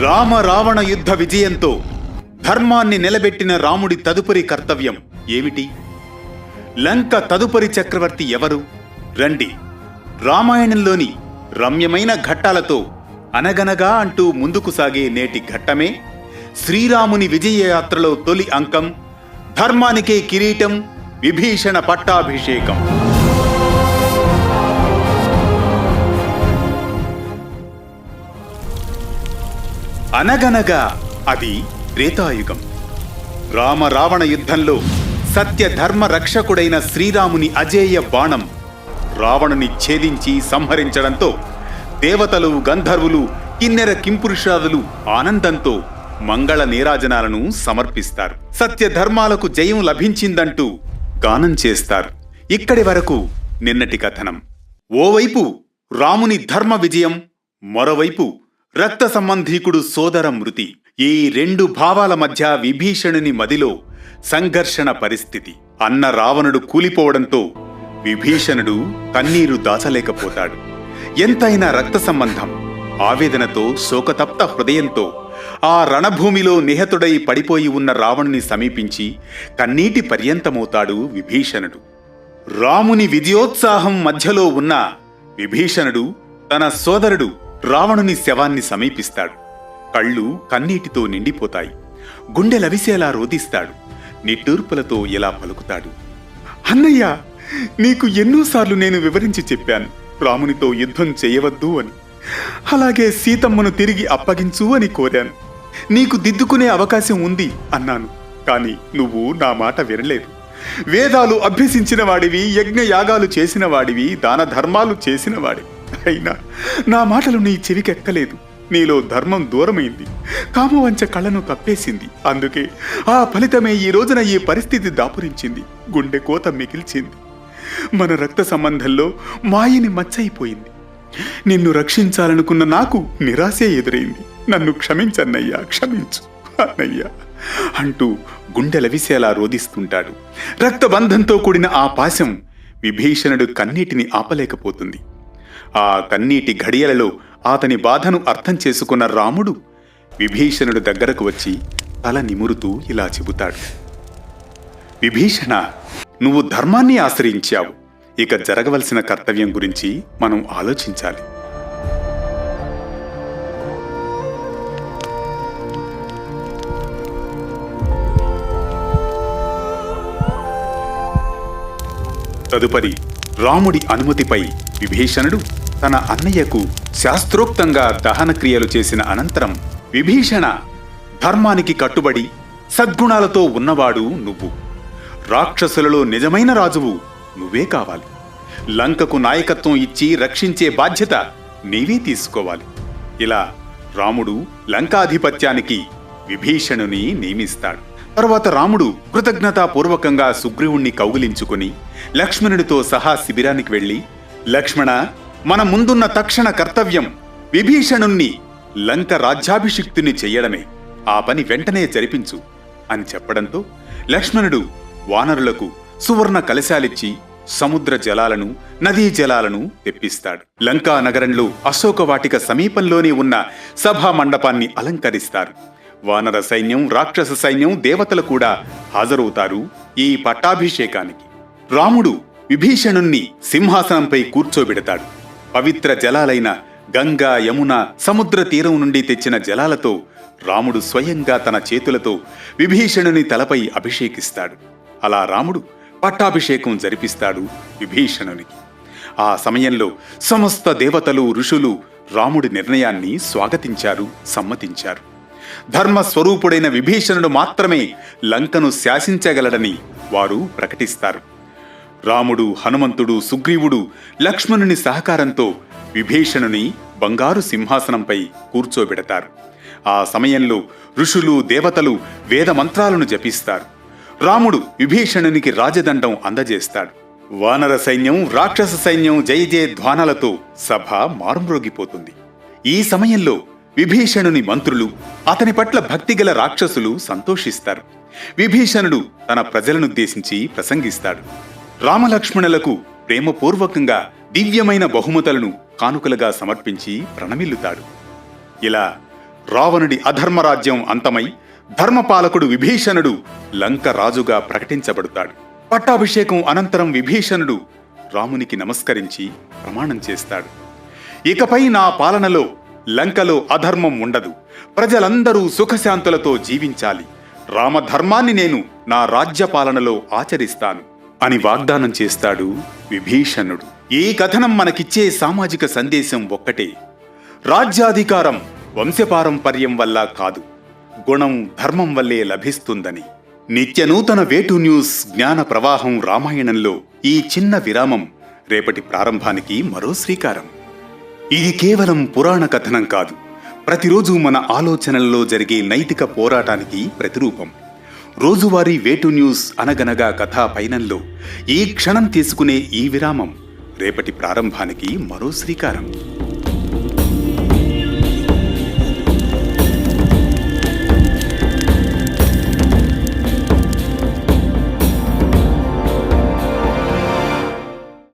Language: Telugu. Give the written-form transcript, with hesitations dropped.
రామ రావణ యుద్ధ విజయంతో ధర్మాన్ని నిలబెట్టిన రాముడి తదుపరి కర్తవ్యం ఏమిటి? లంక తదుపరి చక్రవర్తి ఎవరు? రండి, రామాయణంలోని రమ్యమైన ఘట్టాలతో అనగనగా అంటూ ముందుకు సాగే నేటి ఘట్టమే శ్రీరాముని విజయయాత్రలో తొలి అంకం, ధర్మానికే కిరీటం, విభీషణ పట్టాభిషేకం. అనగనగా అది త్రేతాయుగం. రామ రావణ యుద్ధంలో సత్య ధర్మ రక్షకుడైన శ్రీరాముని అజేయ బాణం రావణుని ఛేదించి సంహరించడంతో దేవతలు, గంధర్వులు, కిన్నెర కింపురుషాదులు ఆనందంతో మంగళ నీరాజనాలను సమర్పిస్తారు. సత్య ధర్మాలకు జయం లభించిందంటూ గానం చేస్తారు. ఇక్కడి వరకు నిన్నటి కథనం. ఓవైపు రాముని ధర్మ విజయం, మరోవైపు రక్త సంబంధీకుడు సోదర మృతి. ఈ రెండు భావాల మధ్య విభీషణుని మదిలో సంఘర్షణ పరిస్థితి. అన్న రావణుడు కూలిపోవడంతో విభీషణుడు కన్నీరు దాచలేకపోతాడు. ఎంతైనా రక్త సంబంధం. ఆవేదనతో, శోకతప్త హృదయంతో ఆ రణభూమిలో నిహతుడై పడిపోయి ఉన్న రావణుని సమీపించి కన్నీటి పర్యంతమవుతాడు విభీషణుడు. రాముని విజయోత్సాహం మధ్యలో ఉన్న విభీషణుడు తన సోదరుడు రావణుని శవాన్ని సమీపిస్తాడు. కళ్ళు కన్నీటితో నిండిపోతాయి. గుండెలవిసేలా రోదిస్తాడు. నిట్టూర్పులతో ఇలా పలుకుతాడు. అన్నయ్య, నీకు ఎన్నోసార్లు నేను వివరించి చెప్పాను రామునితో యుద్ధం చేయవద్దు అని. అలాగే సీతమ్మను తిరిగి అప్పగించు అని కోరాను. నీకు దిద్దుకునే అవకాశం ఉంది అన్నాను. కాని నువ్వు నా మాట వినలేదు. వేదాలు అభ్యసించిన వాడివి, యజ్ఞ యాగాలు చేసిన వాడివి, దాన ధర్మాలు చేసిన వాడివి. అయినా నా మాటలు నీ చెవికెక్కలేదు. నీలో ధర్మం దూరమైంది. కామవంచ కళ్ళను కప్పేసింది. అందుకే ఆ ఫలితమే ఈ రోజున ఈ పరిస్థితి దాపురించింది. గుండె కోత మిగిల్చింది. మన రక్త సంబంధంలో మాయని మచ్చయిపోయింది. నిన్ను రక్షించాలనుకున్న నాకు నిరాశే ఎదురైంది. నన్ను క్షమించన్నయ్యా, క్షమించు అన్నయ్యా అంటూ గుండెలవిసేలా రోదిస్తుంటాడు. రక్తబంధంతో కూడిన ఆ పాశం విభీషణుడు కన్నీటిని ఆపలేకపోతుంది. ఆ కన్నీటి ఘడియలలో అతని బాధను అర్థం చేసుకున్న రాముడు విభీషణుడు దగ్గరకు వచ్చి తల నిమురుతూ ఇలా చెబుతాడు. విభీషణ, నువ్వు ధర్మాన్ని ఆశ్రయించావు. ఇక జరగవలసిన కర్తవ్యం గురించి మనం ఆలోచించాలి. తదుపరి రాముడి అనుమతిపై విభీషణుడు తన అన్నయ్యకు శాస్త్రోక్తంగా దహన క్రియలు చేసిన అనంతరం, విభీషణ, ధర్మానికి కట్టుబడి సద్గుణాలతో ఉన్నవాడు నువ్వు. రాక్షసులలో నిజమైన రాజువు నువ్వే కావాలి. లంకకు నాయకత్వం ఇచ్చి రక్షించే బాధ్యత నీవే తీసుకోవాలి. ఇలా రాముడు లంకాధిపత్యానికి విభీషణుని నియమిస్తాడు. తరువాత రాముడు కృతజ్ఞతాపూర్వకంగా సుగ్రీవుణ్ణి కౌగిలించుకుని లక్ష్మణుడితో సహా శిబిరానికి వెళ్లి, లక్ష్మణ, మన ముందున్న తక్షణ కర్తవ్యం విభీషణుణ్ణి లంక రాజ్యాభిషిక్తుని చెయ్యడమే. ఆ పని వెంటనే జరిపించు అని చెప్పడంతో లక్ష్మణుడు వానరులకు సువర్ణ కలశాలిచ్చి సముద్ర జలాలను, నదీ జలాలను తెప్పిస్తాడు. లంకా నగరంలో అశోకవాటిక సమీపంలోనే ఉన్న సభా మండపాన్ని అలంకరిస్తారు. వానర సైన్యం, రాక్షస సైన్యం, దేవతలు కూడా హాజరవుతారు ఈ పట్టాభిషేకానికి. రాముడు విభీషణుణ్ణి సింహాసనంపై కూర్చోబెడతాడు. పవిత్ర జలాలైన గంగా, యమున, సముద్ర తీరం నుండి తెచ్చిన జలాలతో రాముడు స్వయంగా తన చేతులతో విభీషణుని తలపై అభిషేకిస్తాడు. అలా రాముడు పట్టాభిషేకం జరిపిస్తాడు విభీషణునికి. ఆ సమయంలో సమస్త దేవతలు, ఋషులు రాముడి నిర్ణయాన్ని స్వాగతించారు, సమ్మతించారు. ధర్మస్వరూపుడైన విభీషణుడు మాత్రమే లంకను శాసించగలడని వారు ప్రకటిస్తారు. రాముడు, హనుమంతుడు, సుగ్రీవుడు, లక్ష్మణుని సహకారంతో విభీషణుని బంగారు సింహాసనంపై కూర్చోబెడతారు. ఆ సమయంలో ఋషులు, దేవతలు వేద మంత్రాలను జపిస్తారు. రాముడు విభీషణునికి రాజదండం అందజేస్తాడు. వానర సైన్యం, రాక్షస సైన్యం జయ జయ ధ్వానాలతో సభ మారుమ్రోగిపోతుంది. ఈ సమయంలో విభీషణుని మంత్రులు, అతని పట్ల భక్తిగల రాక్షసులు సంతోషిస్తారు. విభీషణుడు తన ప్రజలనుద్దేశించి ప్రసంగిస్తాడు. రామలక్ష్మణులకు ప్రేమపూర్వకంగా దివ్యమైన బహుమతులను కానుకలుగా సమర్పించి ప్రణమిల్లుతాడు. ఇలా రావణుడి అధర్మరాజ్యం అంతమై ధర్మపాలకుడు విభీషణుడు లంక రాజుగా ప్రకటించబడతాడు. పట్టాభిషేకం అనంతరం విభీషణుడు రామునికి నమస్కరించి ప్రమాణం చేస్తాడు. ఇకపై నా పాలనలో లంకలో అధర్మం ఉండదు, ప్రజలందరూ సుఖశాంతులతో జీవించాలి, రామధర్మాన్ని నేను నా రాజ్య పాలనలో ఆచరిస్తాను అని వాగ్దానం చేస్తాడు విభీషణుడు. ఈ కథనం మనకిచ్చే సామాజిక సందేశం ఒక్కటే: రాజ్యాధికారం వంశపారంపర్యం వల్ల కాదు, గుణం ధర్మం వల్లే లభిస్తుందని. నిత్యనూతన వేటు న్యూస్ జ్ఞాన ప్రవాహం రామాయణంలో ఈ చిన్న విరామం రేపటి ప్రారంభానికి మరో శ్రీకారం. ఇది కేవలం పురాణ కథనం కాదు, ప్రతిరోజు మన ఆలోచనల్లో జరిగే నైతిక పోరాటానికి ప్రతిరూపం. రోజువారీ వేటు న్యూస్ అనగనగా కథా పయనంలో ఈ క్షణం తీసుకునే ఈ విరామం రేపటి ప్రారంభానికి మరో శ్రీకారం.